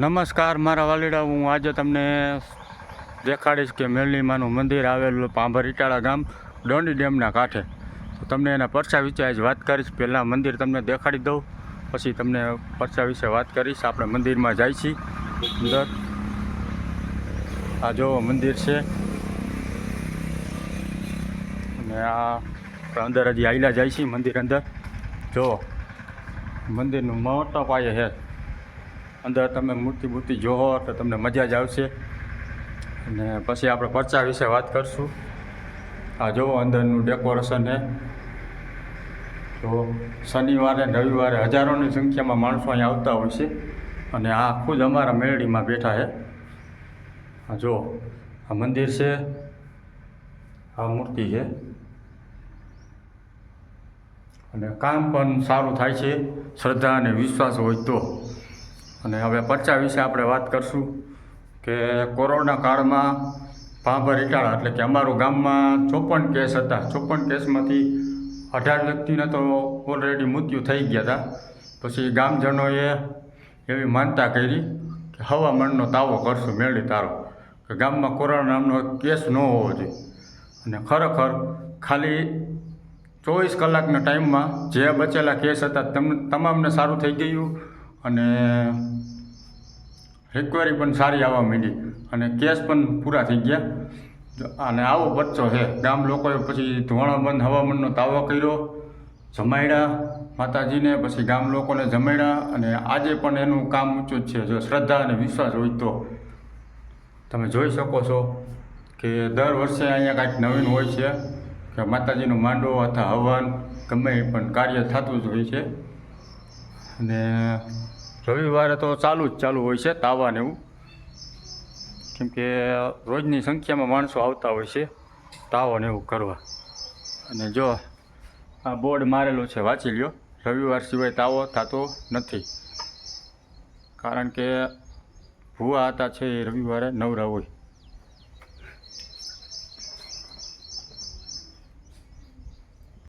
નમસ્કાર મારા વાલીડા, હું આજે તમને દેખાડીશ કે મેરલીમાનું મંદિર આવેલું પાંભર ઇટાળા ગામ ડોંડી ડેમના કાંઠે. તો તમને એના પરચા વિશે આજ વાત કરીશ. પહેલાં મંદિર તમને દેખાડી દઉં, પછી તમને પરચા વિશે વાત કરીશ. આપણે મંદિરમાં જાય છીએ અંદર. આ જો મંદિર છે અને આ અંદર હજી આયલા જાય છે મંદિર અંદર. જો મંદિરનું મોટા પાયે છે. અંદર તમે મૂર્તિ જોવો તો તમને મજા જ આવશે. અને પછી આપણે પરચા વિશે વાત કરશું. આ જુઓ અંદરનું ડેકોરેશન છે. તો શનિવારે રવિવારે હજારોની સંખ્યામાં માણસો અહીંયા આવતા હોય છે. અને આ ખુદ અમારા મેરડીમાં બેઠા છે. આ જુઓ આ મંદિર છે, આ મૂર્તિ છે. અને કામ પણ સારું થાય છે શ્રદ્ધા અને વિશ્વાસ હોય તો. અને હવે પરચા વિશે આપણે વાત કરશું કે કોરોના કાળમાં પાંભર ઇટાળા એટલે કે અમારું ગામમાં 54 કેસ હતા. 54 કેસમાંથી 18 વ્યક્તિને તો ઓલરેડી મૃત્યુ થઈ ગયા હતા. પછી ગામજનોએ એવી માનતા કરી કે હવામાનનો તાવો કરશું મેળવી તારો, કે ગામમાં કોરોના નામનો કેસ ન હોવો જોઈએ. અને ખરેખર ખાલી 24 કલાકના ટાઈમમાં જે બચેલા કેસ હતા તમામને સારું થઈ ગયું. અને રિકવરી પણ સારી આવવા માંડી અને કેસ પણ પૂરા થઈ ગયા. અને આવો પરચો છે. ગામ લોકોએ પછી ધોવાણાબંધ હવામાનનો તાવો કર્યો, જમાડ્યા માતાજીને, પછી ગામ લોકોને જમાડ્યા. અને આજે પણ એનું કામ ઊંચું જ છે. જો શ્રદ્ધા અને વિશ્વાસ હોય તો તમે જોઈ શકો છો કે દર વર્ષે અહીંયા કાંઈક નવીન હોય છે, કે માતાજીનો માંડવો અથવા હવન ગમે પણ કાર્ય થતું જ હોય છે. અને રવિવારે તો ચાલુ હોય છે તાવાને એવું, કેમ કે રોજની સંખ્યામાં માણસો આવતા હોય છે તાવાને એવું કરવા. અને જો આ બોર્ડ મારેલું છે, વાંચી લ્યો. રવિવાર સિવાય તાવો થતો નથી, કારણ કે ભૂવા હતા છે એ રવિવારે નવરા હોય.